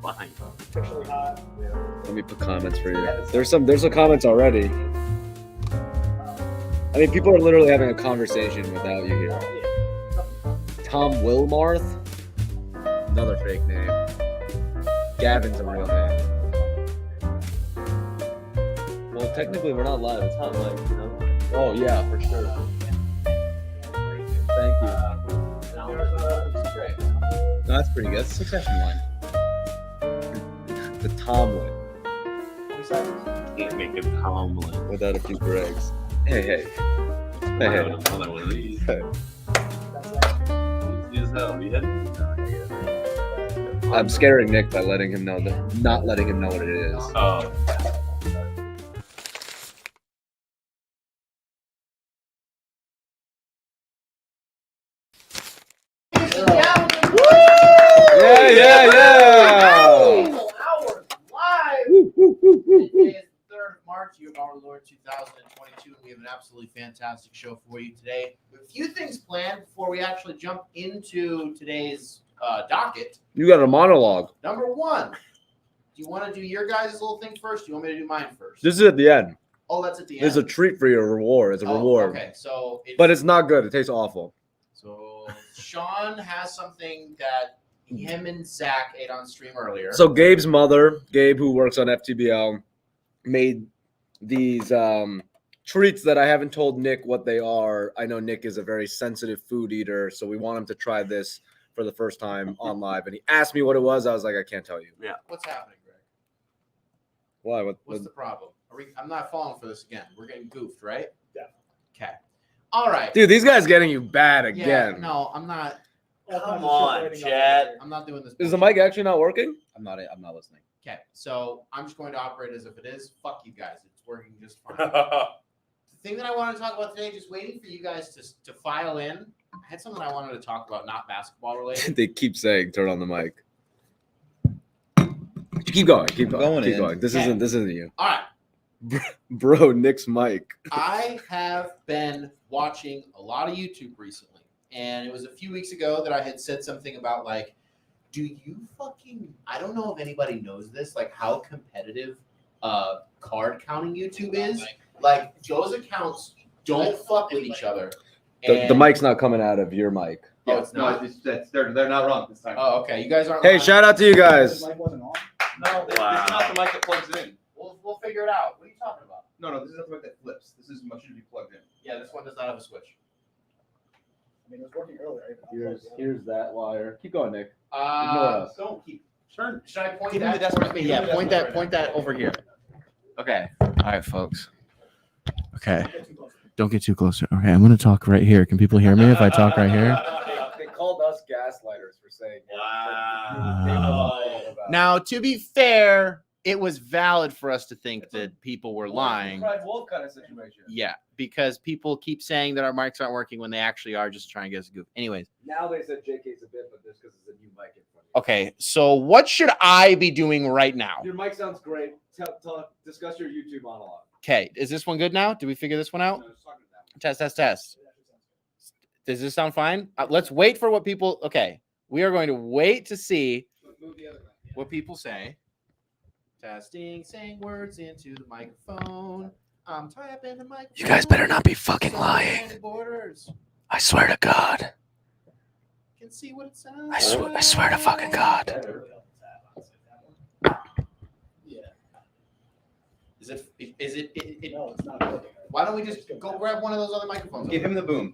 Fine. Let me put comments for you. There's some comments already. I mean, people are literally having a conversation without you here. Tom Wilmarth, another fake name. Gavin's a real name. Well, technically, we're not live. It's not live, you know. Oh yeah, for sure. Thank you. No, that's pretty good. Succession line. The Tomlin Can't make it Tomlin. without a few Gregs. Hey. Another one of these. Hey. Easy as hell. You hit it? I'm scaring Nick by letting him know not letting him know what it is. Oh. Yeah. Hours live. Today is the 3rd of March, year of our Lord 2022. We have an absolutely fantastic show for you today. We have a few things planned before we actually jump into today's docket. You got a monologue. Number one, do you want to do your guys' little thing first? Do you want me to do mine first? This is at the end. Oh, that's at the end. There's a treat for you, a reward. It's a reward. Okay, so But it's not good. It tastes awful. So Sean has something that him and Zach ate on stream earlier. So Gabe's mother, Gabe, who works on FTBL, made these treats that I haven't told Nick what they are. I know Nick is a very sensitive food eater, so we want him to try this for the first time on live. And he asked me what it was. I was like, I can't tell you. Yeah. What's happening, Greg? Why? What's the problem? I'm not falling for this again. We're getting goofed, right? Yeah. Okay. All right. Dude, these guys getting you bad again. Yeah, no, I'm not. Come on, Chad. I'm not doing this. Is the mic actually not working? I'm not listening. Okay, so I'm just going to operate as if it is. Fuck you guys. It's working just fine. The thing that I wanted to talk about today, just waiting for you guys to file in. I had something I wanted to talk about, not basketball related. They keep saying turn on the mic. Keep going. Keep going. This isn't you. All right. Bro, Nick's mic. I have been watching a lot of YouTube recently, and it was a few weeks ago that I had said something about like, do you fucking, I don't know if anybody knows this, like how competitive card counting YouTube is. Like those accounts don't fuck with each other. The mic's not coming out of your mic. Oh, it's not. They're not wrong this time. Oh, okay. You guys aren't. Hey, live. shout out to you guys. The mic wasn't on. No, this is not the mic that plugs in. We'll figure it out. What are you talking about? No, this is not the mic that flips. This is much to be plugged in. Yeah, this one does not have a switch. I mean, it was working earlier. Here's that wire. Keep going, Nick. Don't keep. Turn. Should I point Give him that the towards desk. me? Give Yeah, him the point desk that. Point that over here. Okay. All right, folks. Okay. Don't get too closer. Okay, I'm gonna talk right here. Can people hear me if I talk right here? They called us gaslighters for saying. Now, to be fair, it was valid for us to think that people were lying. Wolf kind of situation. Yeah, because people keep saying that our mics aren't working when they actually are, just trying to get us a goof. Anyways. Now they said JK's a bit, but this because it's a new mic in front of you. Okay, so what should I be doing right now? Your mic sounds great. Discuss your YouTube monologue. Okay, is this one good now? Did we figure this one out? Test. Does this sound fine? Let's wait for what people. Okay, we are going to wait to see what people say. Testing, saying words into the microphone. I'm typing the microphone. You guys better not be fucking lying. Borders. I swear to God. Can see what it sounds. I swear to fucking God. Is it? No, it's not working. Why don't we just go grab one of those other microphones? Give him the boom.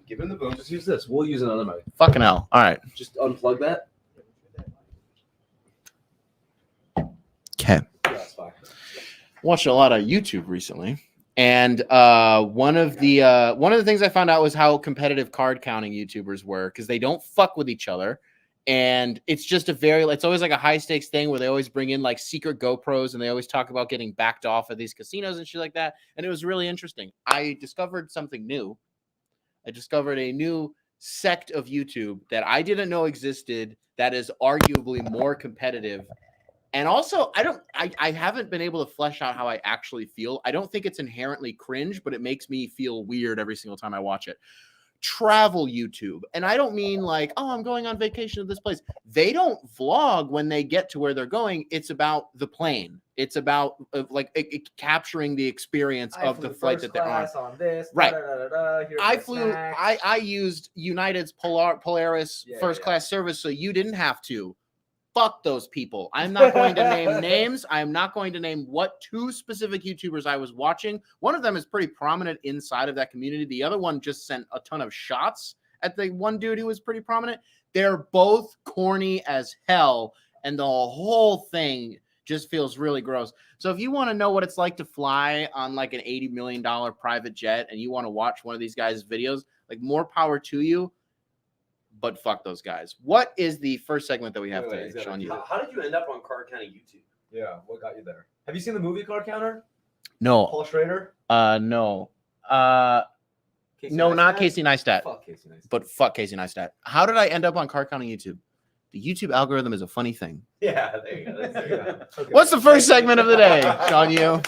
Just use this. We'll use another mic. Fucking hell. All right. Just unplug that. Okay. That's fine. Watched a lot of YouTube recently, and one of the things I found out was how competitive card counting YouTubers were because they don't fuck with each other, and it's just it's always like a high stakes thing where they always bring in like secret GoPros and they always talk about getting backed off of these casinos and shit like that, and it was really interesting. I discovered something new. I discovered a new sect of YouTube that I didn't know existed that is arguably more competitive. And also, I haven't been able to flesh out how I actually feel. I don't think it's inherently cringe, but it makes me feel weird every single time I watch it. travel YouTube. And I don't mean like, oh, I'm going on vacation to this place. They don't vlog when they get to where they're going. It's about the plane. It's about capturing the experience of the flight that they're on. This, Right. Here's I my flew. snacks. I used United's Polaris first class service, so you didn't have to. Fuck those people. I'm not going to name names. I am not going to name what 2 specific YouTubers I was watching. One of them is pretty prominent inside of that community. The other one just sent a ton of shots at the one dude who was pretty prominent. They're both corny as hell, and the whole thing just feels really gross. So if you want to know what it's like to fly on like an $80 million private jet and you want to watch one of these guys' videos, like more power to you. But fuck those guys. What is the first segment that we have today, Sean? How did you end up on Card County YouTube? Yeah, what got you there? Have you seen the movie Card Counter? No. Paul Schrader? No. Casey No, not Neistat? Casey Neistat. Fuck Casey Neistat. But fuck Casey Neistat. How did I end up on Card Counting YouTube? The YouTube algorithm is a funny thing. Yeah, there you go. Okay. What's the first segment of the day, Sean? You?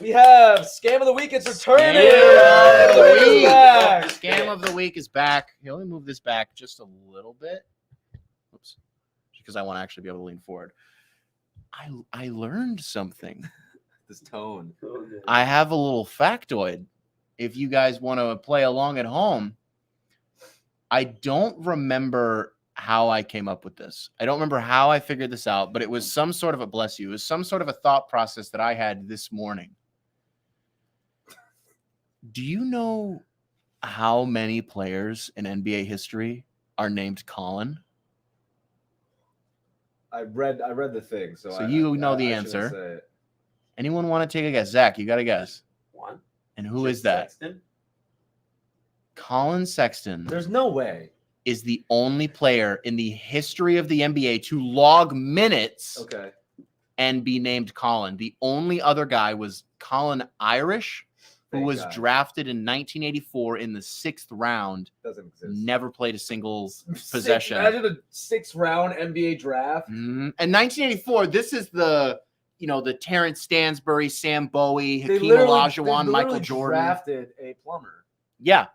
We have Scam of the Week. It's returning. Scam of the Week. Back. Scam of the Week is back. Here, let me move this back just a little bit. Oops. Because I want to actually be able to lean forward. I learned something. This tone. I have a little factoid. If you guys want to play along at home, I don't remember how I came up with this. I don't remember how I figured this out, but it was some sort of a bless you. It was some sort of a thought process that I had this morning. Do you know how many players in NBA history are named Colin? I read the thing, so you know the answer. Say it. Anyone want to take a guess? Zach, you got to guess. One. And who is that? Sexton? Colin Sexton. There's no way. Is the only player in the history of the NBA to log minutes Okay. and be named Colin. The only other guy was Colin Irish, who Thank was God. drafted in 1984 in the 6th round. Doesn't exist. Never played a single possession. Imagine a 6th round NBA draft. And 1984, this is the Terrence Stansbury, Sam Bowie, They Hakeem literally Olajuwon, Michael Jordan. drafted a plumber. Yeah.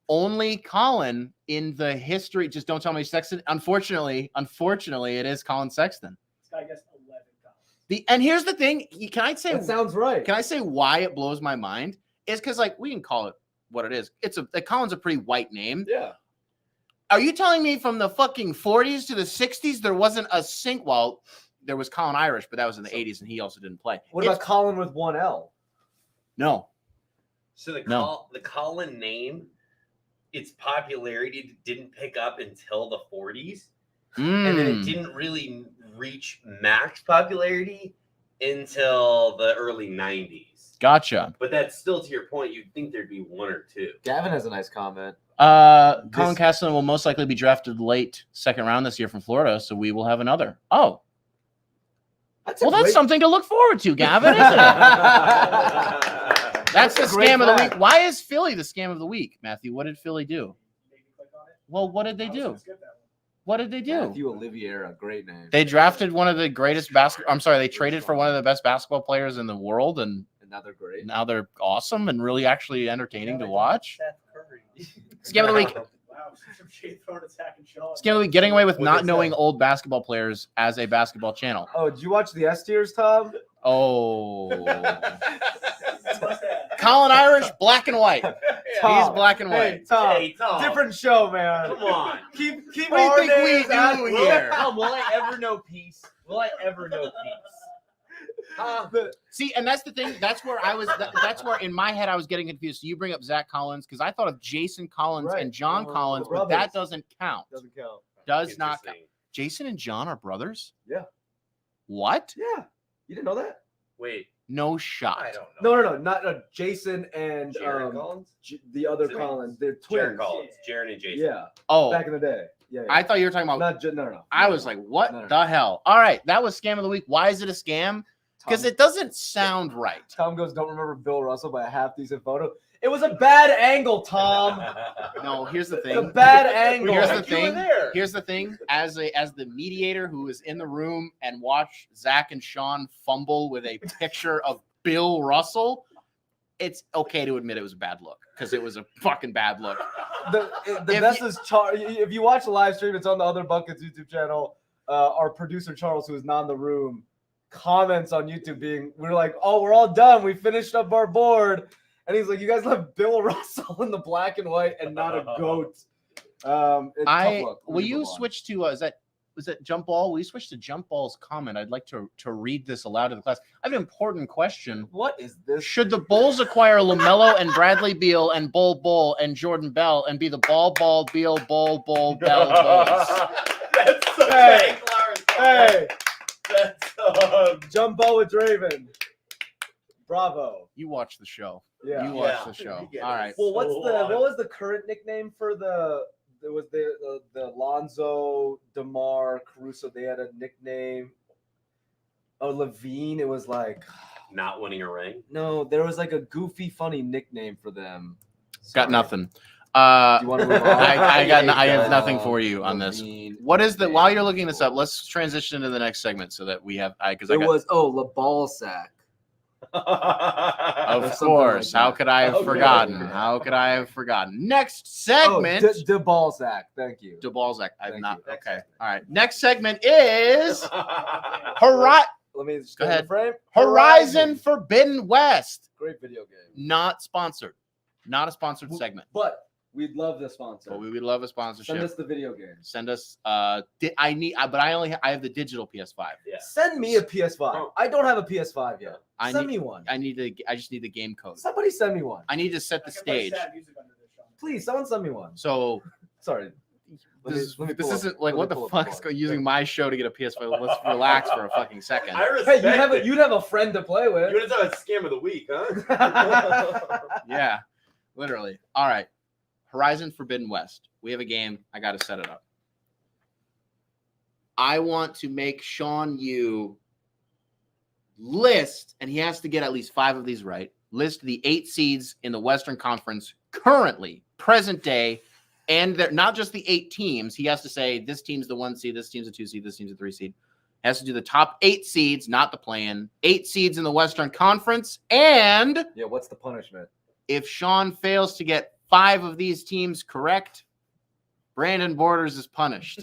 Only Colin in the history. Just don't tell me Sexton. Unfortunately, it is Colin Sexton. This guy gets 11 comments. And here's the thing. That sounds right. Can I say why it blows my mind? Is because we can call it what it is. Colin's a pretty white name. Yeah. Are you telling me from the fucking 40s to the 60s there wasn't a well, there was Colin Irish, but that was in the 80s and he also didn't play. What about Colin with one L? No. So the No. Colin name, its popularity didn't pick up until the 40s, and then it didn't really reach max popularity until the early 90s. Gotcha. But that's still, to your point, you'd think there'd be one or two. Gavin has a nice comment. Colin Castleton will most likely be drafted late 2nd round this year from Florida, so we will have another. Oh. That's something to look forward to, Gavin, isn't it? That's the scam of the week. Why is Philly the scam of the week, Matthew? What did Philly do? Make me click on it. Well, what did they I was do? gonna skip that one. What did they do? Matthew Oliviera, great name. They drafted one of the greatest they traded for one of the best basketball players in the world, and now they're great. now they're awesome and really actually entertaining to watch. Seth Curry. Scam of the week. Wow, some shade thrown attacking Sean. Scam of the week. Getting away with What not is knowing that? old basketball players as a basketball channel. Oh, did you watch the S tiers, Tom? Oh. What's that? Colin Irish, black and white. He's Tom. black and Hey, white. Tom. Hey, Tom. Different show, man. Come on. Keep What do you our think we names do out. here? Tom, will I ever know peace? Will I ever know peace? See, and that's the thing. That's where I was. That's where in my head I was getting confused. So you bring up Zach Collins because I thought of Jason Collins Right. and John Oh, Collins, but brothers. that doesn't count. Doesn't count. Does not count. Interesting. Jason and John are brothers? Yeah. What? Yeah. You didn't know that? Wait, No shot. I don't know. No. Not Jason and Jared Collins? the other Is it- Collins. They're twins. Jared Collins. Jared and Jason. Yeah. Oh, Back in the day. Yeah. I thought you were talking about. no. I was like, what No. the hell? All right, that was scam of the week. Why is it a scam? Because Tom- it doesn't sound right. Tom goes, don't remember Bill Russell by a half decent photo. It was a bad angle, Tom. No, here's the It's a thing. bad angle. Here's the You were thing. there. Here's the thing. As the mediator who was in the room and watched Zach and Sean fumble with a picture of Bill Russell, it's okay to admit it was a bad look because it was a fucking bad look. The If best you- is if you watch the live stream, it's on the Other Buckets YouTube channel. Our producer Charles, who is not in the room, comments on YouTube we're like, oh, we're all done. We finished up our board. And he's like, you guys left Bill Russell in the black and white and not a goat. It's tough look. Will you switch to was that Jump Ball? Will you switch to Jump Ball's comment? I'd like to read this aloud to the class. I have an important question. What is this? Should the Bulls acquire LaMelo and Bradley Beal and Bull and Jordan Bell and be the Ball Beal Bull Bell Bulls? That's so Hey. Clarence. Hey, That's jump ball with Draven. Bravo. You watch the show. Yeah. You watch Yeah. the show. You get All it. right. Well, what So was the current nickname for the Lonzo, DeMar, Caruso? They had a nickname. Oh, Levine. It was like not winning a ring. no, there was like a goofy, funny nickname for them. Got Sorry. nothing. Do you want to move on? I have nothing for you on this. Levine. What is the? While you're looking this up, let's transition to the next segment so that we have. Because It was La Ball Sack. Of something course. like How that. could I have Okay. forgotten? How could I have forgotten? Next segment. De Ball Sack. Thank you. De Balzac. I've Thank not. you. Okay. All right. Next segment is Let me just Go get in ahead. the frame. Horizon Forbidden West. Great video game. Not sponsored. Not a sponsored segment. But we'd love the sponsor. But we would love a sponsorship. Send us the video game. Send us. I have the digital PS5. Yeah. Send me a PS5. I don't have a PS5 yet. I Send need- me one. I just need the game code. Somebody send me one. I need to set the I can play stage. sad music under this, Sean. Please, someone send me one. So Sorry. this pull isn't up- like let what me the pull up fuck the is plug. using my show to get a PS5. Let's relax for a fucking second. I respect Hey, it. you'd have a friend to play with. You want to talk about scam of the week, huh? Yeah, literally. All right. Horizon Forbidden West. We have a game. I got to set it up. I want to make Sean Yu list, and he has to get at least 5 of these right. List the 8 seeds in the Western Conference currently, present day, and they're not just the 8 teams. He has to say this team's the 1 seed, this team's a 2 seed, this team's a 3 seed. He has to do the top 8 seeds, not the play-in. 8 seeds in the Western Conference, and Yeah, what's the punishment? if Sean fails to get 5 of these teams correct, Brandon Borders is punished.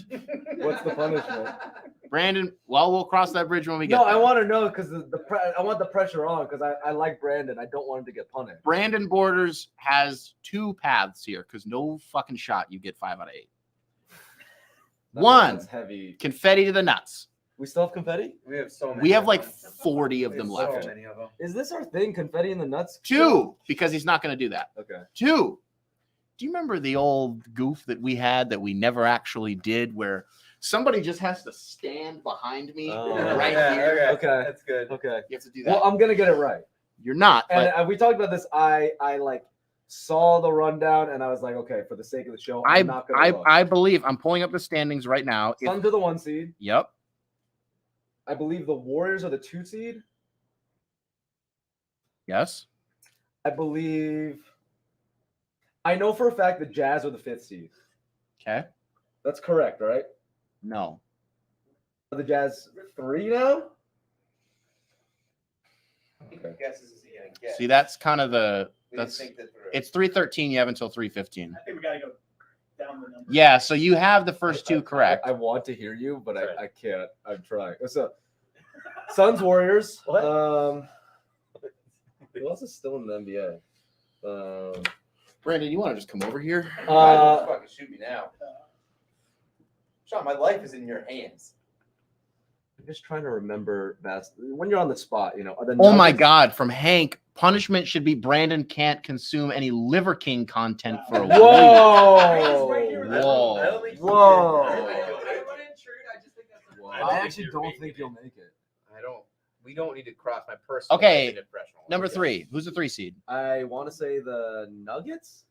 What's the punishment? Brandon, well, we'll cross that bridge when we get No, there. I want to know because I want the pressure on because I like Brandon. I don't want him to get punished. Brandon Borders has 2 paths here because no fucking shot you get 5 out of 8. One, That's heavy. confetti to the nuts. We still have confetti? We have so many. We have like 40 of them left. many of them. Is this our thing? Confetti in the nuts? 2, because he's not going to do that. Okay. 2, do you remember the old goof that we had that we never actually did where somebody just has to stand behind me right here? Okay. That's good. Okay. You have to do that. Well, I'm gonna get it right. You're not, And but we talked about this. I like saw the rundown and I was like, okay, for the sake of the show, I'm not gonna look. I believe I'm pulling up the standings right now. Suns are the 1 seed. Yep. I believe the Warriors are the 2 seed. Yes. I believe. I know for a fact the Jazz are the 5th seed. Okay. That's correct, right? No. Are the Jazz 3 now? Okay. Guesses is he gonna get? See, that's kind of the We didn't that's think that through. it's 313. You have until 315. I think we gotta go down the number. Yeah. So you have the first 2 correct. I want to hear you, but Right. I can't. I'm trying. So, Suns, Warriors. What? Who else is still in the NBA? Brandon, you want to just come over here? Fucking shoot me now. Sean, my life is in your hands. I'm just trying to remember when you're on the spot. You know. Are the Oh my Nuggets- God! From Hank, punishment should be Brandon can't consume any Liver King content for a week. Whoa! Right here. Whoa. I don't think you Whoa. did. I actually don't think you'll make it. I don't. We don't need to cross my personal. Okay, and professional. Number 3. Who's the 3 seed? I want to say the Nuggets.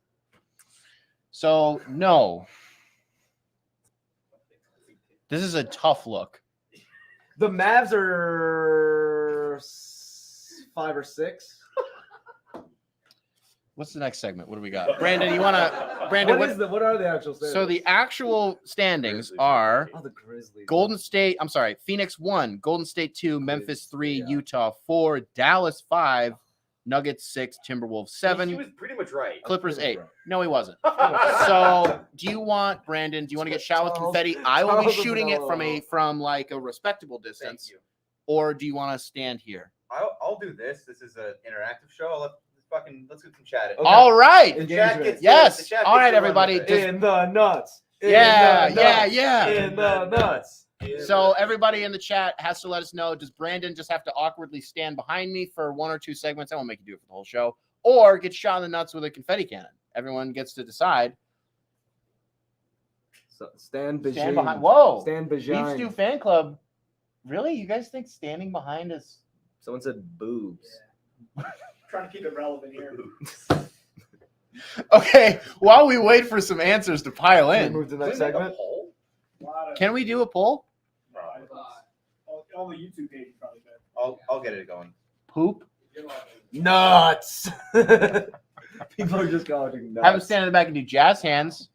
So no. This is a tough look. The Mavs are 5 or 6. What's the next segment? What do we got? Brandon, you want to? Brandon, What are the actual standings? so the actual standings are the Grizzlies. Golden State, I'm sorry, Phoenix 1, Golden State 2, Memphis 3, Utah 4, Dallas 5, Nuggets 6, Timberwolves He 7, was pretty much right. Clippers pretty 8. much No, he wasn't. So, do you want Brandon? Do you want to get shot with Charles- confetti? I will be Charles shooting it Manello. from like a respectable Thank distance, you. or do you want to stand here? I'll do this. This is an interactive show. Let's get some chat. Okay. All right. The chat Engagement. gets the Yes. chat All gets right, to run everybody. with it. Just- In the nuts. In Yeah, the yeah, nuts. yeah. In the nuts. So everybody in the chat has to let us know. Does Brandon just have to awkwardly stand behind me for 1 or 2 segments? I won't make you do it for the whole show. Or get shot in the nuts with a confetti cannon. Everyone gets to decide. So, stand Stand behind. behind. Whoa. Stand Beef behind. Stew fan club. Really? You guys think standing behind is... Someone said boobs. Trying to keep it relevant here. Okay, while we wait for some answers to pile Can we in, move to the next Can we make a segment? poll? can we do a poll? On the YouTube page, you probably could. I'll get it going. Poop? Nuts. People are just calling nuts. Have him stand in the back and do jazz hands.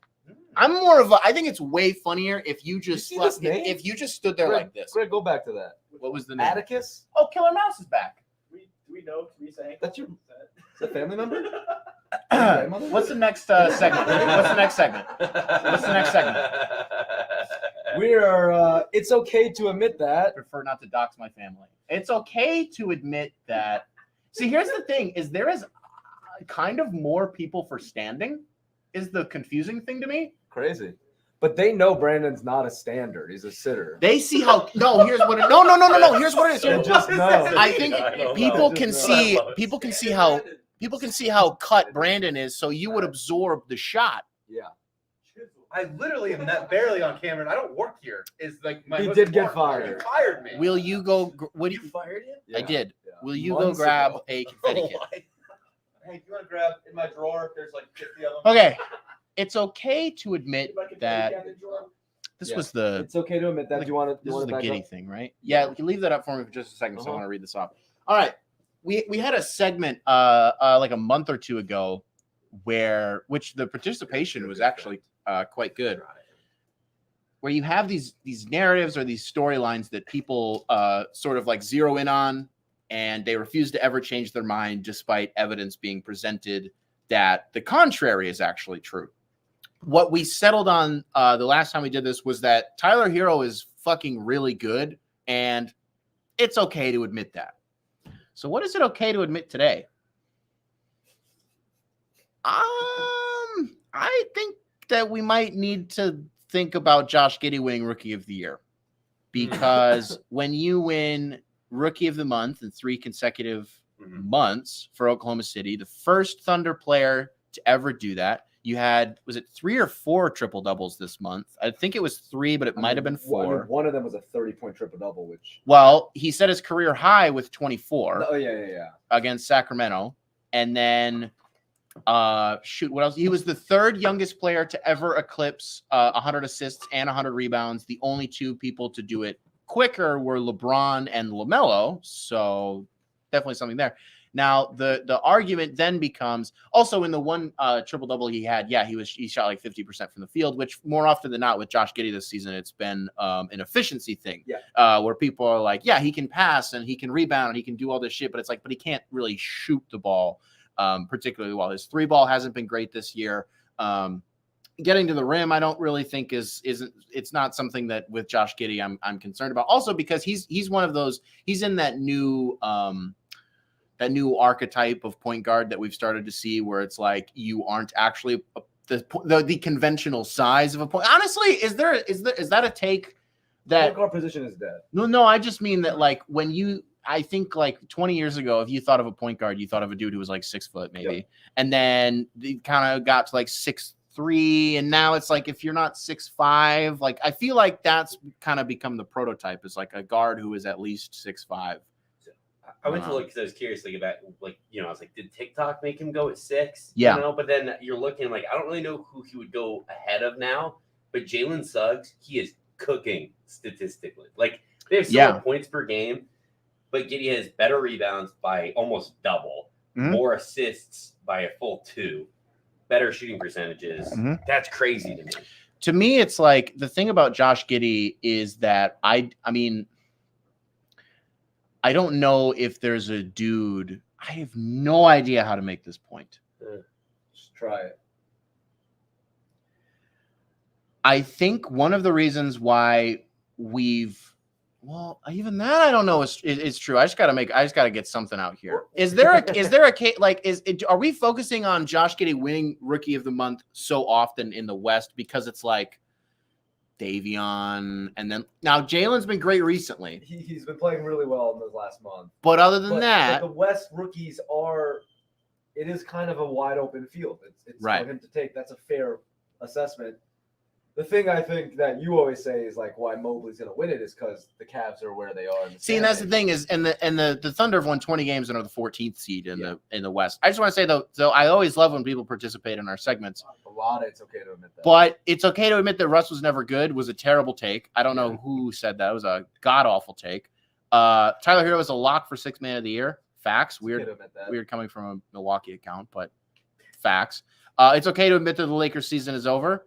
I'm more of a... I think it's way funnier if you just see this name? if you just stood there Greg, like this. Greg, go back to that. What was the name? Atticus? Oh, Killer Mouse is back. Do we know Teresa Henkel? That's your- Is that a family member? What's the next segment? What's the next segment? What's the next segment? We are. It's okay to admit that. Prefer not to dox my family. It's okay to admit that. See, here's the thing: is there is kind of more people for standing. Is the confusing thing to me? Crazy. But they know Brandon's not a standard. He's a sitter. They see how. No, here's what. No. Here's what it is. They just know. I think people can Just see. know. People can see how. People can see how cut Brandon is, so you would absorb the shot. Yeah. I literally am not barely on camera, and I don't work here. Is like my He most did get important part. fired. He fired me. Will you go? What do You you? fired him? I did. Yeah. Will you Months go grab ago. a confetti can? Hey, if you want to grab in my drawer? There's like 50 of them. Okay, it's okay to admit Like a that Cannon drawer. this Yeah. was the It's okay to admit that. Do you want to? this was the back giddey up? thing, right? Yeah, you can leave that up for me for just a second, so I Uh-huh. want to read this off. All right, we had a segment like a month or two ago which the participation was actually quite good, where you have these narratives or these storylines that people sort of like zero in on, and they refuse to ever change their mind despite evidence being presented that the contrary is actually true. What we settled on the last time we did this was that Tyler Hero is fucking really good, and it's okay to admit that. So what is it okay to admit today? I think that we might need to think about Josh Giddey winning Rookie of the Year, because when you win Rookie of the Month in 3 consecutive months for Oklahoma City, the first Thunder player to ever do that. You had, was it 3 or 4 triple doubles this month? I think it was 3, but it might have been 4. One of them was a 30-point triple double, which. Well, he set his career high with 24 Oh yeah. against Sacramento. And then, what else? He was the 3rd youngest player to ever eclipse 100 assists and 100 rebounds. The only 2 people to do it quicker were LeBron and LaMelo. So definitely something there. Now, the argument then becomes also in the one triple double he had. Yeah, he shot like 50% from the field, which more often than not with Josh Giddey this season, it's been an efficiency thing. Yeah. Where people are like, yeah, he can pass and he can rebound and he can do all this shit, but it's like, but he can't really shoot the ball particularly well. His 3-ball hasn't been great this year. Getting to the rim, I don't really think it's not something that with Josh Giddey I'm concerned about. Also because he's one of those, he's in that new archetype of point guard that we've started to see, where it's like you aren't actually the conventional size of a point. Honestly, is that a take that Point guard position is dead. No, I just mean that like I think like 20 years ago, if you thought of a point guard, you thought of a dude who was like 6 foot maybe. Yep. And then they kind of got to like 6'3", and now it's like if you're not 6'5", like I feel like that's kind of become the prototype, is like a guard who is at least 6'5". I went to look because I was curious, like about, like, you know, I was like, did TikTok make him go at 6? Yeah. You know, but then you're looking like, I don't really know who he would go ahead of now, but Jalen Suggs, he is cooking statistically. Like they have similar points per game, but Giddey has better rebounds by almost double, more assists by a full 2, better shooting percentages. That's crazy to me. To me, it's like the thing about Josh Giddey is that I mean, I don't know if there's a dude I have no idea how to make this point. Just try it. I think one of the reasons why even that I don't know is true. I just gotta get something out here. Is there a case like are we focusing on Josh Giddey winning Rookie of the Month so often in the West because it's like Davion and then now Jalen's been great recently. He's been playing really well in the last month. But other than that, but the West rookies it is kind of a wide open field. It's right. for him to take. That's a fair assessment. The thing I think that you always say is like why Mobley's going to win it is because the Cavs are where they are. And that's the thing is, and the Thunder have won 20 games and are the 14th seed in the West. I just want to say though, so I always love when people participate in our segments. A lot, it's okay to admit that. But it's okay to admit that Russ was never good. Was a terrible take. I don't know who said that. It was a god awful take. Tyler Hero was a lock for 6th man of the year. Facts. Weird coming from a Milwaukee account, but facts. It's okay to admit that the Lakers season is over.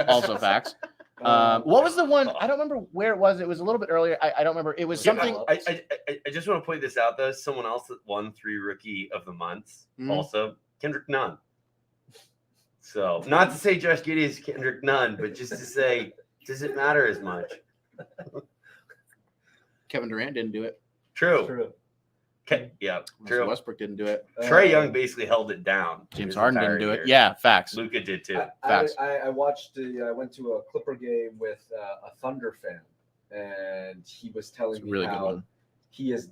Also facts. What was the one? I don't remember where it was. It was a little bit earlier. I don't remember. It was something. I just want to point this out though. Someone else that won 3 Rookie of the Months also Kendrick Nunn. So not to say Josh Giddey is Kendrick Nunn, but just to say, does it matter as much? Kevin Durant didn't do it. True. Yeah, true. Westbrook didn't do it. Trae Young basically held it down. James Harden didn't do it. Yeah, facts. Luka did too. I watched. I went to a Clipper game with a Thunder fan, and he was telling me really how he is,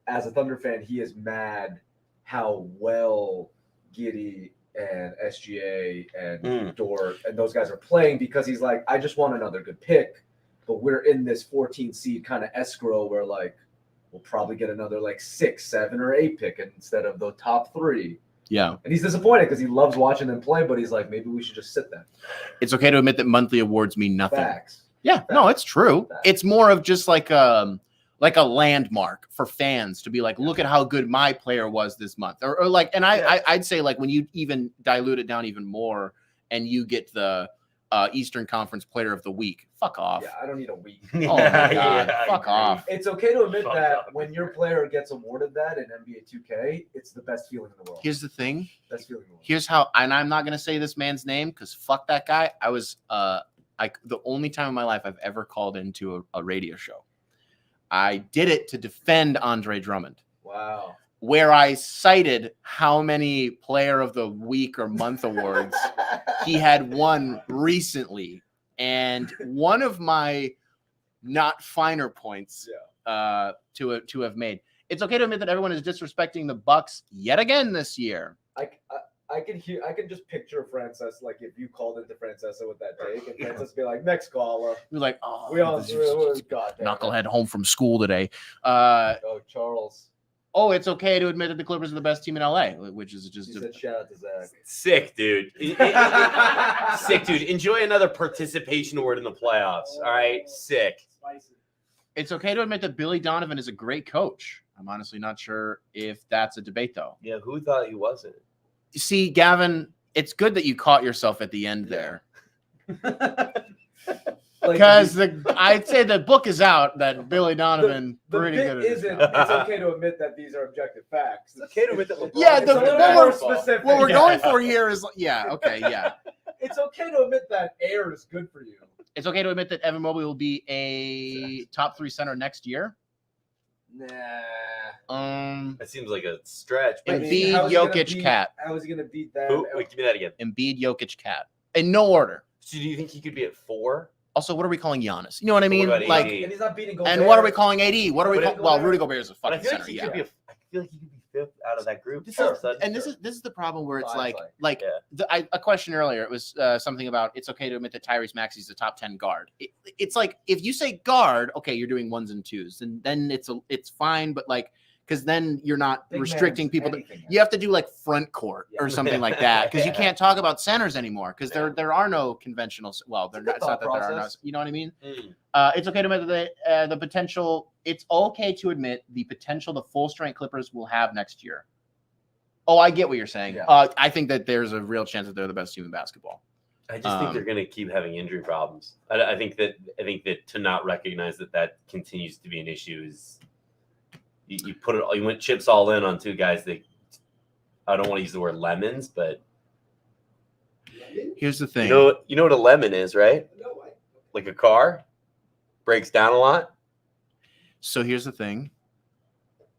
as a Thunder fan, he is mad how well Giddey and SGA and Dort and those guys are playing because he's like, I just want another good pick, but we're in this 14 seed kind of escrow where like. We'll probably get another like 6, 7, or 8 pick instead of the top 3. Yeah. And he's disappointed because he loves watching them play, but he's like, maybe we should just sit them. It's okay to admit that monthly awards mean nothing. Facts. Yeah, Facts. No, it's true. Facts. It's more of just like a landmark for fans to be like, look at how good my player was this month. Or like, and I'd say like when you even dilute it down even more and you get the Eastern Conference Player of the Week. Fuck off. Yeah, I don't need a week. Oh my God. Fuck off. It's okay to admit that when your player gets awarded that in NBA 2K, it's the best feeling in the world. Here's the thing. Best feeling in the world. Here's how, and I'm not going to say this man's name because fuck that guy. I was the only time in my life I've ever called into a radio show. I did it to defend Andre Drummond. Wow. Where I cited how many Player of the Week or Month awards he had won recently. And one of my not finer points to have made. It's okay to admit that everyone is disrespecting the Bucks yet again this year. I can just picture Frances, like if you called into Francesa with that take, and Frances be like, next caller. You're like, oh, God damn knucklehead home from school today. Charles. Oh, it's okay to admit that the Clippers are the best team in LA, which is just shout out to Zach. Sick, dude. Sick, dude. Enjoy another participation award in the playoffs. All right, sick. It's okay to admit that Billy Donovan is a great coach. I'm honestly not sure if that's a debate, though. Yeah, who thought he wasn't? You see, Gavin, it's good that you caught yourself at the end there. Because I'd say the book is out that Billy Donovan pretty good at It's okay to admit that these are objective facts. It's okay to admit that LeBron. Yeah, what we're Yeah. going for here is It's okay to admit that air is good for you. It's okay to admit that Evan Mobley will be a top 3 center next year. Nah. That seems like a stretch. Embiid, Jokic, Cat. How is he going to beat that? Who? Wait, give me that again. Embiid, Jokic, Cat. In no order. So do you think he could be at 4? Also, what are we calling Giannis? You know what I mean? What about Like, AD? And he's not beating Gobert. and what are we calling AD? What are we calling? Well, Rudy Gobert is a But I fucking feel like center. he Yeah. could be. I feel like he could be 5th out of that group. This all of a is, sudden. and this is the problem where it's Fine, like Yeah. a question earlier. It was something about it's okay to admit that Tyrese Maxey's the top 10 guard. It's like if you say guard, okay, you're doing 1s and 2s, and then it's fine. But like because then you're not Big restricting man's people. anything, You have to do like front court or something like that because you can't talk about centers anymore because there are no conventional. Well, It's a it's good not that thought there are no. process. You know what I mean? Mm. It's okay to admit that the potential. It's okay to admit the potential the full strength Clippers will have next year. Oh, I get what you're saying. Yeah. I think that there's a real chance that they're the best team in basketball. I just think they're going to keep having injury problems. I think that to not recognize that continues to be an issue is, You put it. You went chips all in on two guys that I don't want to use the word lemons, but Here's the thing. you know what a lemon is, right? Like a car breaks down a lot. So here's the thing.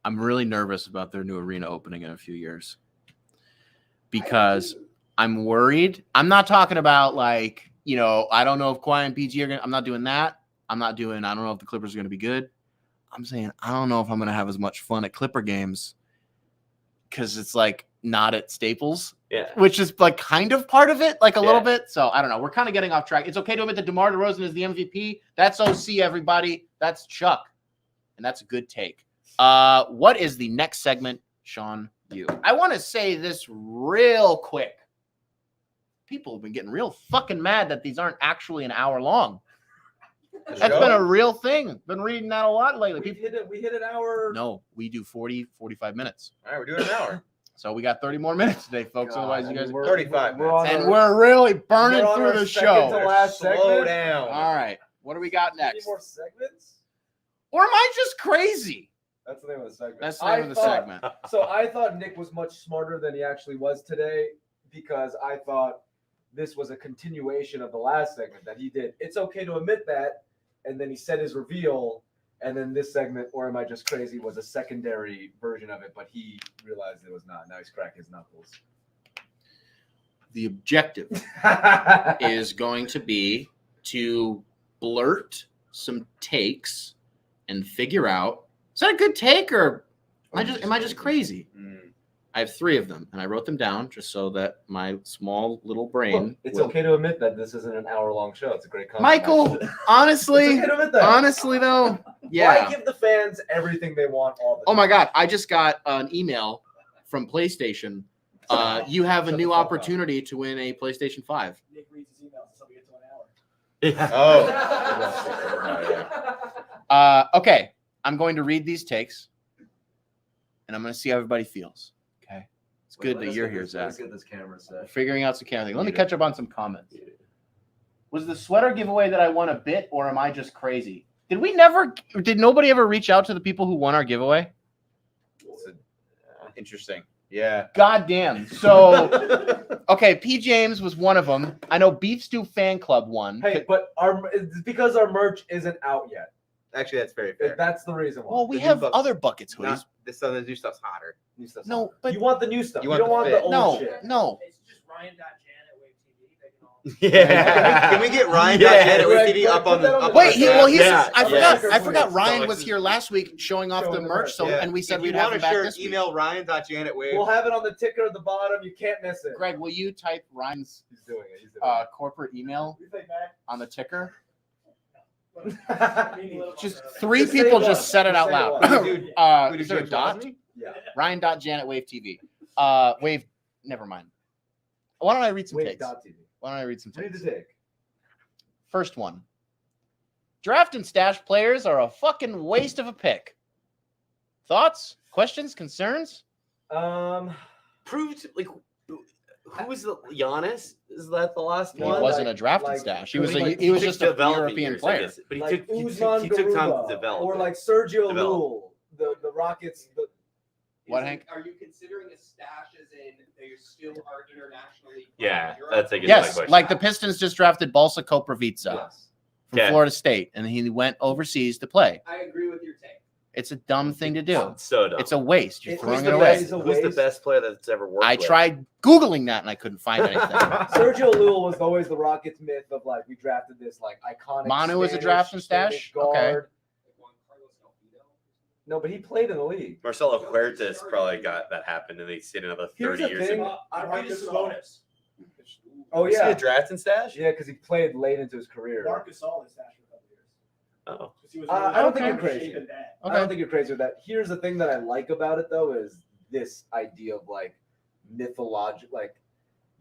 I'm really nervous about their new arena opening in a few years because I'm worried. I'm not talking about like, I don't know if Kawhi and PG are going to, I'm not doing that. I don't know if the Clippers are going to be good. I'm saying, I don't know if I'm going to have as much fun at Clipper games because it's like not at Staples, which is like kind of part of it, like a little bit. So I don't know. We're kind of getting off track. It's okay to admit that DeMar DeRozan is the MVP. That's OC, everybody. That's Chuck. And that's a good take. What is the next segment, Sean? I want to say this real quick. People have been getting real fucking mad that these aren't actually an hour long. That's been a real thing. Been reading that a lot lately. We hit an hour. No, we do 40, 45 minutes. All right, we're doing an hour. So we got 30 more minutes today, folks. Otherwise, you guys are 35 minutes. And we're really burning through the show. Slow down. All right. What do we got next? Any more segments? Or am I just crazy? That's the name of the segment. That's the name of the segment. So I thought Nick was much smarter than he actually was today because I thought this was a continuation of the last segment that he did. It's okay to admit that. And then he said his reveal. And then this segment, or am I just crazy, was a secondary version of it, but he realized it was not. Now he's cracking his knuckles. The objective is going to be to blurt some takes and figure out, is that a good take or am I just crazy? I have 3 of them, and I wrote them down just so that my small little brain. Look, it's okay to admit that this isn't an hour-long show. It's a great concept. Michael, honestly, it's okay to admit that. honestly though, yeah. Why give the fans everything they want all the time? Oh my God, I just got an email from PlayStation. You have a new opportunity to win a PlayStation 5. Nick reads his emails until we get to an hour. Oh. Okay, I'm going to read these takes, and I'm going to see how everybody feels. Okay, it's good that you're here, Zach. Let's get this camera set. Figuring out some camera thing. Let me catch up on some comments. Was the sweater giveaway that I won a bit, or am I just crazy? Did nobody ever reach out to the people who won our giveaway? Interesting. Yeah. God damn. So, okay, P. James was one of them. I know Beef Stew Fan Club won. Hey, but it's because our merch isn't out yet. Actually, that's very fair. That's the reason why. Well, we The have new other buckets, hoodies. The new stuff's hotter. New stuff's No, out. but you want the new stuff. You You, want don't the want fit. the old shit. No. It's just Ryan.Jan at Wave TV. They can all. Yeah. Can we get Ryan Yeah. Janet with TV Greg, up on put the that on up the on Wait, the I tab? forgot Yeah. Ryan was here last week showing off Showing the the merch, merch, so Yeah. and we said If we'd you have want him a back shirt, this week. email Ryan.Janet.wave. We'll have it on the ticker at the bottom. You can't miss it. Greg, will you type Ryan's He's doing it. He's doing corporate email You think back? on the ticker? it. Just 3 Just say people what? just said it Just out say loud. what? Dude, Is there a dot? Yeah. Ryan.Janet Wave TV. Wave, never mind. Why don't I read some Wait, takes? .tv. Why don't I read some I need takes? to take. First one. Draft and stash players are a fucking waste of a pick. Thoughts? Questions? Concerns? Proved like who was the Giannis? Is that the last He No, one? wasn't a draft and like- stash. He was like- he was Took just a development European years, I player. guess, but he Like took Usman he took time Garuba, to develop. or it. like Sergio Develop. Llull, the Rockets. What, Hank? Are you considering a stash as in they still are internationally? Yeah, from Europe? that's a good Yes, question. like the Pistons just drafted Balsa Koprivica Yes. from Okay. Florida State, and he went overseas to play. I agree with your take. It's a dumb thing to do. So dumb. It's a waste. You're Who's throwing the it away. best? It's a Who's the waste. best player that's ever worked? I with? tried Googling that and I couldn't find anything. Sergio Llull was always the Rockets myth of like we drafted this like iconic. Manu was a Spanish- draft and stash? Spanish guard. Like Juan Carlos Alfredo. No, but he played in the league. Marcelo Huertas probably got that happened, and they stayed another Here's 30 the years thing. ago. Marcus Sabonis. Oh Was he yeah, a draft and stash? yeah, because he played late into his career. Marcus Gasol is stash for a couple years. Oh, 'Cause he was I don't think really you're crazy. shape and bad. I don't think you're crazy with that. Here's the thing that I like about it though is this idea of like mythological, like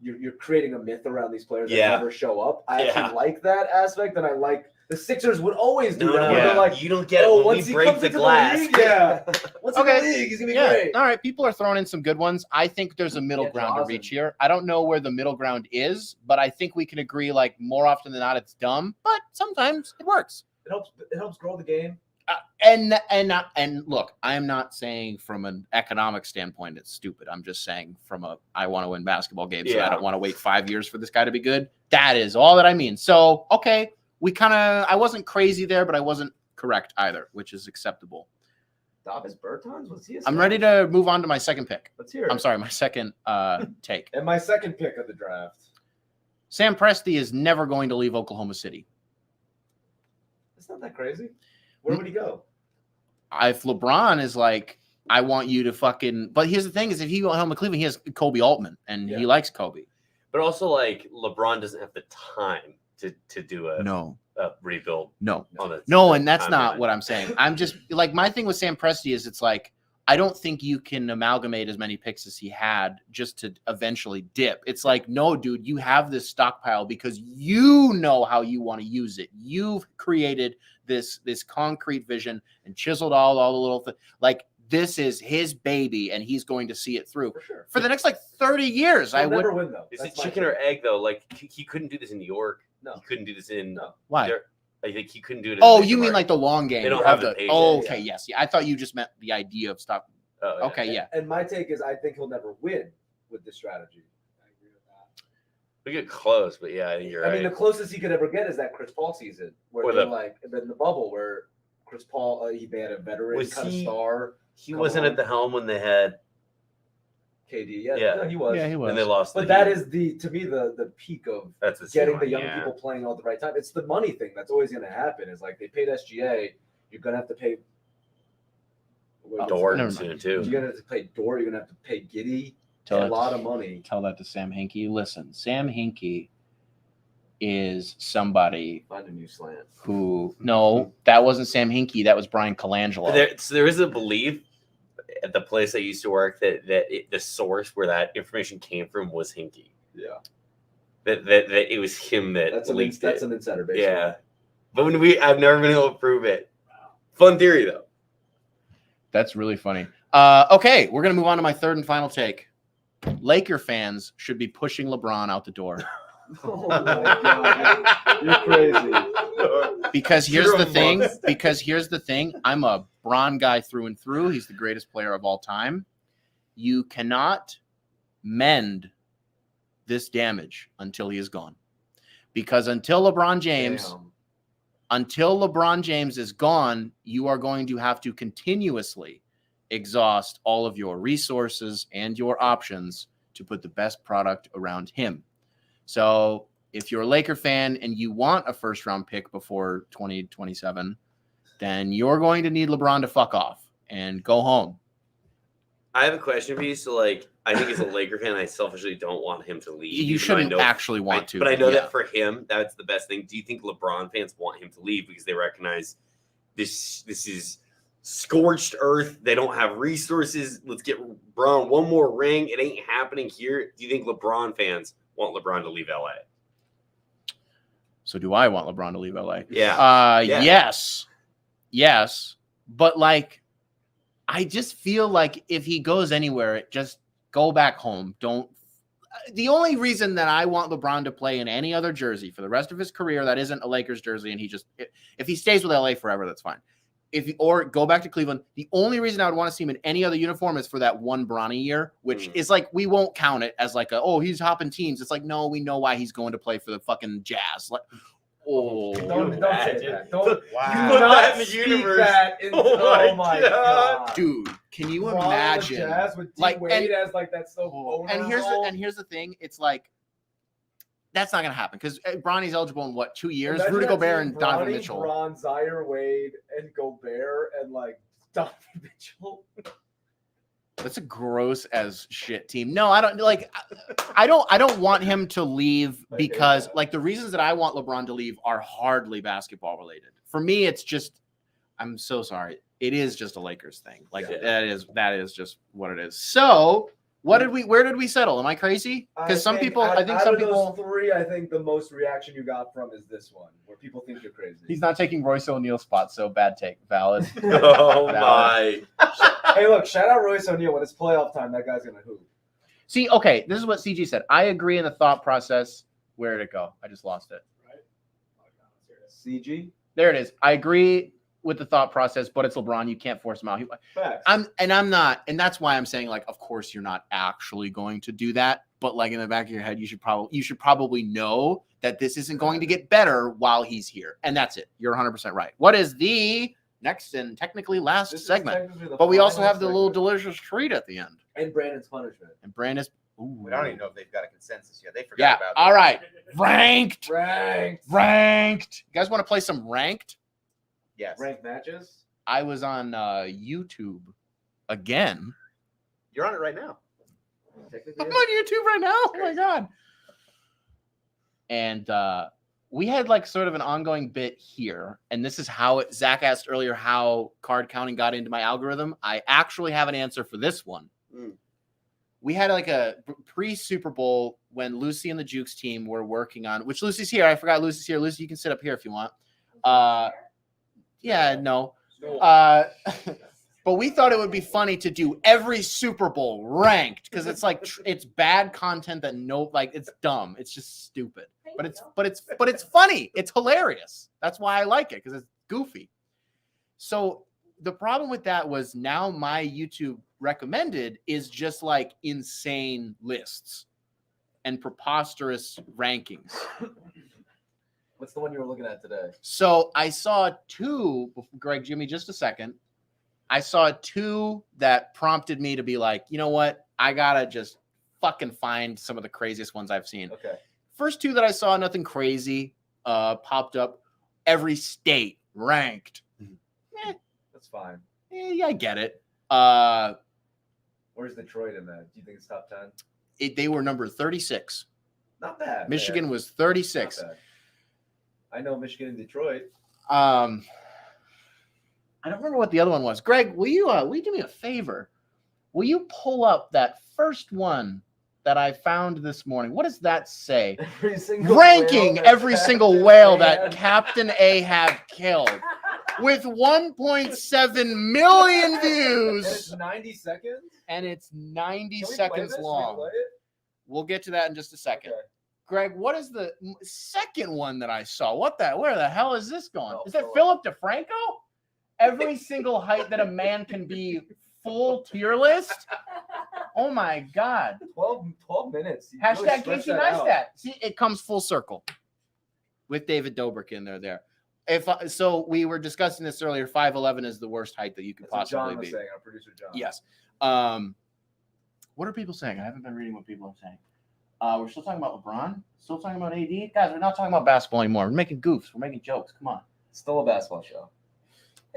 you're creating a myth around these players that Yeah. never show up. I Yeah. actually like that aspect, and I like the Sixers would always do no, that. no, where they're like, you don't get it oh, when once we he break comes the into glass. the league, yeah. Once Okay. in the league, he's gonna be Yeah. great. All right. People are throwing in some good ones. I think there's a middle Yeah, ground to Johnson. reach here. I don't know where the middle ground is, but I think we can agree like more often than not it's dumb, but sometimes it works. It helps grow the game. And look, I'm not saying from an economic standpoint it's stupid. I'm just saying I want to win basketball games. So I don't want to wait 5 years for this guy to be good. That is all that I mean. So okay, I wasn't crazy there, but I wasn't correct either, which is acceptable. Davis Bertans? Was he? I'm ready to move on to my second pick. Let's hear it. I'm sorry, my second take. And my second pick of the draft. Sam Presti is never going to leave Oklahoma City. It's not that crazy. Where would he go? If LeBron is like, I want you to fucking. But here's the thing: is if he went home to Cleveland, he has Kobe Altman, and he likes Kobe. But also, like, LeBron doesn't have the time to do a rebuild. No, no, and that's not what I'm saying. I'm just like, my thing with Sam Presti is it's like, I don't think you can amalgamate as many picks as he had just to eventually dip. It's like, no, dude, you have this stockpile because you know how you want to use it. You've created this concrete vision and chiseled all the little things. Like, this is his baby, and he's going to see it through For sure. for the next like 30 years. He'll never win, though. Is it chicken or egg, though? Like, he couldn't do this in New York. No. He couldn't do this in. No. Why? I think he couldn't do it. Oh, you mean like the long game? They don't have the patience. Oh, okay, yes. Yeah, I thought you just meant the idea of stop. Okay, yeah. And my take is I think he'll never win with this strategy. I agree with that. We get close, but yeah, I think you're right. I mean, the closest he could ever get is that Chris Paul season, where Or they're like in the bubble, where Chris Paul they had a veteran kind of star. He wasn't at the helm when they had KD. Yeah. No, he was. Yeah, he was. and they lost. But the that Heat. is to me the peak of That's the getting the ceiling, young yeah. people playing all at the right time. It's the money thing that's always going to happen. Is like they paid SGA, you're going to have to pay Dort never soon mind. You're too. going to have to pay Dort. You're going to have to pay Giddey. Tell A it- lot of money. Tell that to Sam Hinkie. Listen, Sam Hinkie is somebody Find a new slant. who that wasn't Sam Hinkie. That was Brian Colangelo. There is a belief at the place I used to work that the source where that information came from was Hinkie. Yeah, That it was him that that's leaked it. an insider base. Yeah, but I've never been able to prove it. Fun theory though. That's really funny. Okay, we're gonna move on to my third and final take. Laker fans should be pushing LeBron out the door. Oh my god, you're crazy. Because here's You're the a thing. monster. Because here's the thing. I'm a Bron guy through and through. He's the greatest player of all time. You cannot mend this damage until he is gone. Because until LeBron James is gone, you are going to have to continuously exhaust all of your resources and your options to put the best product around him. So if you're a Laker fan and you want a first round pick before 2027, then you're going to need LeBron to fuck off and go home. I have a question for you. So, like, I think as a Laker fan, I selfishly don't want him to leave. You even though shouldn't I know- actually want to. But I know yeah. that for him, that's the best thing. Do you think LeBron fans want him to leave because they recognize this is scorched earth? They don't have resources. Let's get Bron one more ring. It ain't happening here. Do you think LeBron fans want LeBron to leave LA? So do I want LeBron to leave LA? Yeah. Yeah. Yes. But like, I just feel like if he goes anywhere, just go back home. The only reason that I want LeBron to play in any other jersey for the rest of his career that isn't a Lakers jersey, and if he stays with LA forever, that's fine. Or go back to Cleveland, the only reason I would want to see him in any other uniform is for that one Bronny year, which is like, we won't count it as like he's hopping teams. It's like, no, we know why he's going to play for the fucking Jazz. Like, Don't say imagine? that. Don't Wow. do Put not that in the speak universe. that into, Oh my god. dude, can you Bron on the imagine? Jazz with Like, D-Wade as like that owner And here's role? the thing. It's like, that's not going to happen because Bronny's eligible in 2 years? Imagine Rudy that Gobert team, and Donovan Bronny, Mitchell. Bron, Zaire Wade, and Gobert, and like Donovan Mitchell. That's a gross as shit team. No, I don't like. I don't want him to leave because like the reasons that I want LeBron to leave are hardly basketball related. For me, it's just. I'm so sorry. It is just a Lakers thing. Like that is just what it is. So where did we settle? Am I crazy? Because some people, I think out some of people. those three, I think the most reaction you got from is this one, where people think you're crazy. He's not taking Royce O'Neal's spot, so bad take. Valid. Oh my. Hey, look, shout out Royce O'Neal. When it's playoff time, that guy's gonna hoop. See, okay, this is what CG said. I agree in the thought process. Where did it go? I just lost it. CG. There it is. I agree with the thought process, but it's LeBron. You can't force him out. Facts. I'm not, and that's why I'm saying, like, of course you're not actually going to do that, but like in the back of your head, you should probably know that this isn't going to get better while he's here, and that's it. You're 100% right. What is the next and technically last This is segment? technically the But we also final have the little segment. delicious treat at the end, And Brandon's punishment. and Brandis. Ooh. We don't even know if they've got a consensus yet. They forgot Yeah. about All that. right. Ranked. Ranked. You guys want to play some ranked? Yes. Ranked matches. I was on YouTube again. You're on it right now. Technically, I'm on YouTube right now. Oh my god. And we had like sort of an ongoing bit here, and this is how it. Zach asked earlier how card counting got into my algorithm. I actually have an answer for this one. We had like a pre-Super Bowl when Lucy and the Jukes team were working on, which Lucy's here. I forgot Lucy's here. Lucy, you can sit up here if you want. Yeah, no. But we thought it would be funny to do every Super Bowl ranked because it's like it's bad content that it's dumb. It's just stupid. But it's funny. It's hilarious. That's why I like it because it's goofy. So the problem with that was now my YouTube recommended is just like insane lists and preposterous rankings. What's the one you were looking at today? So I saw two, Greg, Jimmy, just a second. I saw two that prompted me to be like, you know what? I gotta just fucking find some of the craziest ones I've seen. Okay. First two that I saw, nothing crazy, popped up. Every state ranked. That's fine. Yeah, I get it. Where's Detroit in that? Do you think it's top 10? They were number 36. Not bad. Michigan man. was 36. Not bad. I know Michigan and Detroit. I don't remember what the other one was. Greg, will you do me a favor? Will you pull up that first one that I found this morning? What does that say? Every single Ranking whale every that single Captain whale Ahab- that Captain Ahab killed with 1.7 million And views, it's 90 seconds? and it's 90 Can we play seconds this? Can we long. play it? We'll get to that in just a second. Okay. Greg, what is the second one that I saw? Where the hell is this going? Oh, Is it Philip. Philip DeFranco? Every single height that a man can be, full tier list? Oh my God. 12 minutes. You really Hashtag stretch Casey that out. Neistat. See, it comes full circle with David Dobrik in there. So we were discussing this earlier. 5'11" is the worst height that you could That's what possibly John was be. saying, our producer John. Yes. What are people saying? I haven't been reading what people are saying. We're still talking about LeBron. Still talking about AD. Guys, we're not talking about basketball anymore. We're making goofs. We're making jokes. Come on. Still a basketball show.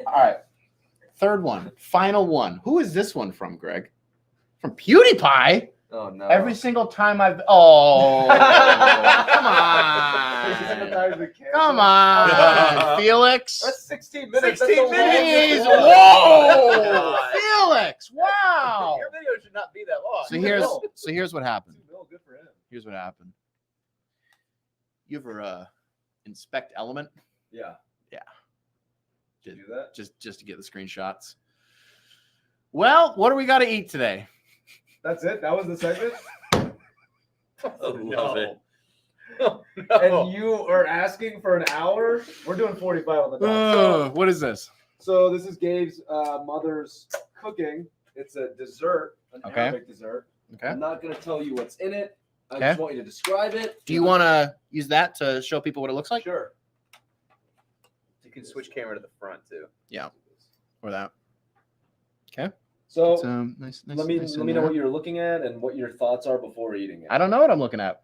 All right. Third one. Final one. Who is this one from, Greg? From PewDiePie? Oh, no. Every single time I've... Oh, come on. Come on, Felix. That's 16 minutes. 16 Jeez, That's whoa, Felix! Wow. Your video should not be that long. So here's what happened. Good for him. Here's what happened. You ever inspect Element? Yeah. Yeah. Did you do that? Just to get the screenshots. Well, what do we got to eat today? That's it? That was the segment? Oh, love it. And you are asking for an hour? We're doing 45 on the dot. What is this? So this is Gabe's mother's cooking. It's a dessert, an Okay. Arabic dessert. Okay. I'm not going to tell you what's in it. I Okay. just want you to describe it. Do you want to use that to show people what it looks like? Sure. You can switch camera to the front too. Or that? So It's, nice, let me nice know in there. what you're looking at and what your thoughts are before eating it. I don't know what I'm looking at.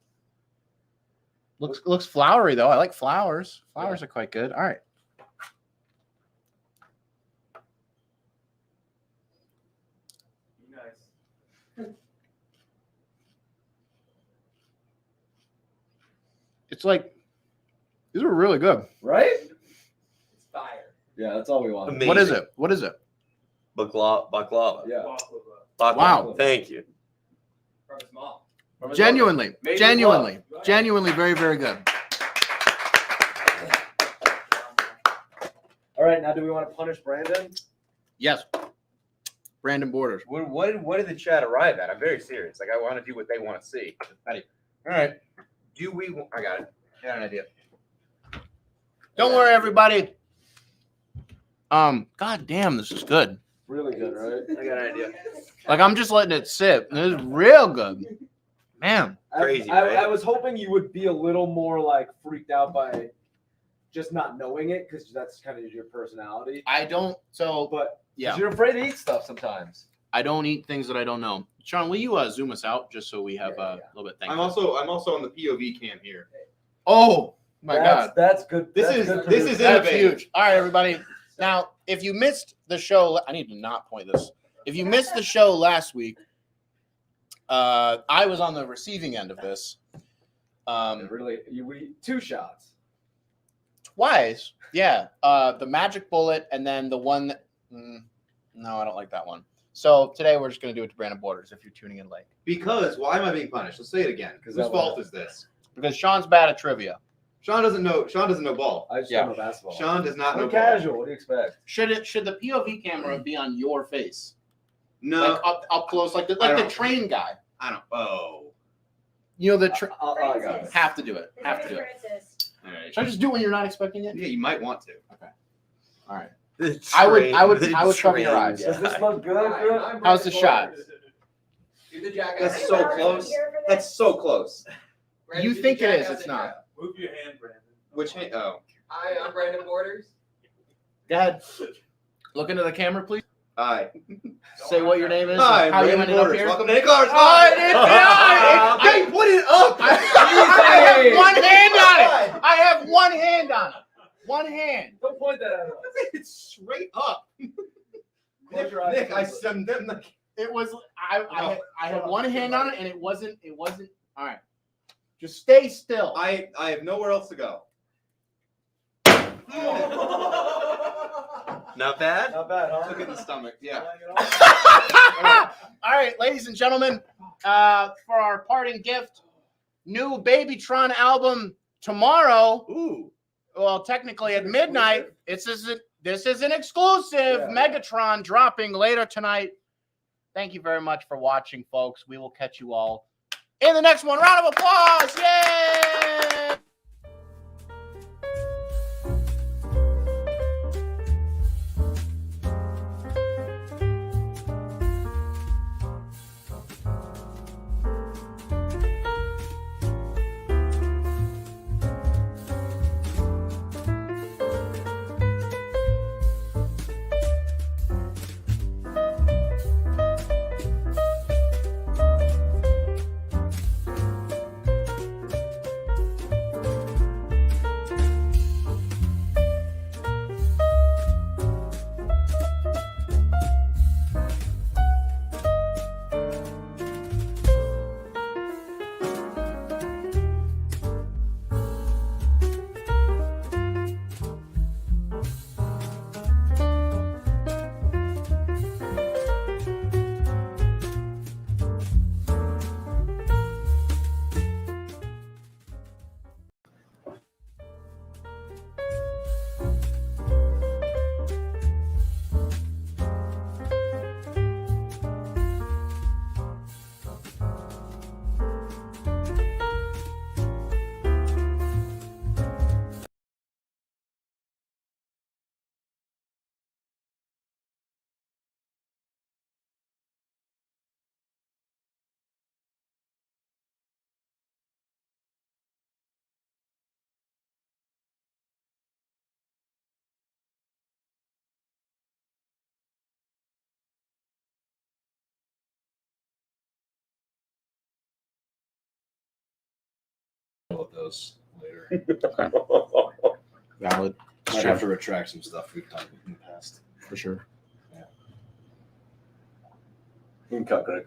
Looks flowery though. I like flowers. Flowers are quite good. All right. Nice. It's like these are really good. Right? It's fire. Yeah, that's all we want. Amazing. What is it? What is it? Baklava. Yeah. Baklava. Wow. Thank you. From his mom. Genuinely, Made with genuinely, love. genuinely very, very good. All right, now do we want to punish Brandon? Yes. Brandon Borders. What did the chat arrive at? I'm very serious. Like, I want to do what they want to see. Ready. All right. I got it. I got an idea. Don't worry, everybody. God damn, this is good. Really good, right? I got an idea. Like I'm just letting it sip. This is real good, man. Crazy, I right? was hoping you would be a little more like freaked out by just not knowing it, because that's kind of your personality. I don't. So, But yeah, you're afraid to eat stuff sometimes. I don't eat things that I don't know. Sean, will you zoom us out just so we have Yeah, a little bit? Thank I'm you. also on the POV cam here. Oh my God. That's good. This That's is- good this producing. is That's innovative. huge. All right, everybody. Now, if you missed the show, I need to not point this. If you missed the show last week, I was on the receiving end of this. Really, you eat 2 shots. Twice, yeah. The magic bullet, and then the one that, no, I don't like that one. So today we're just gonna do it to Brandon Borders. If you're tuning in late, Because why am I being punished? Let's say it again. Whose that fault was- is this? because Sean's bad at trivia. Sean doesn't know ball. I just Yeah. don't know basketball. Sean does not know I'm ball. casual. What do you expect? Should the POV camera be on your face, No, like up close, like I the don't. train guy? I don't. Oh, You know the I got it. have to do it. Have to do it. all right. Should I just do it when you're not expecting it? Yeah, you might want to. All right. The I would train- cover your train eyes. Does this look good? I'm How's the Brandon shot? Borders. Do the jackass. That's so close. That's so close. Brandon, You do the think it is, jackass it's not. intro. Move your hand, Brandon. Which hand? Oh, Hi, I'm Brandon Borders. Go ahead. Look into the camera, please. hi. Say what your name is. Hi, and how you Brandon ended up Borders. here. Welcome to Nicholas. Oh, it is. I Hey, put it up. have one hand on it. I have one hand on it. One hand. Don't point that at us. It's straight up. Close your eyes. Nick, I sent them the. It was. I had Shut up. one hand on it, and it wasn't. All right. Just stay still. I have nowhere else to go. Not bad. Not bad, huh? Look at the stomach. Yeah. All right, ladies and gentlemen, for our parting gift, new Babytron album tomorrow. Ooh. Well, technically at midnight. This is an exclusive. Yeah. Megatron dropping later tonight. Thank you very much for watching, folks. We will catch you all in the next one. Round of applause. Yay! About those later. Valid. Might have to retract some stuff we've done in the past. For sure. You can cut, Greg.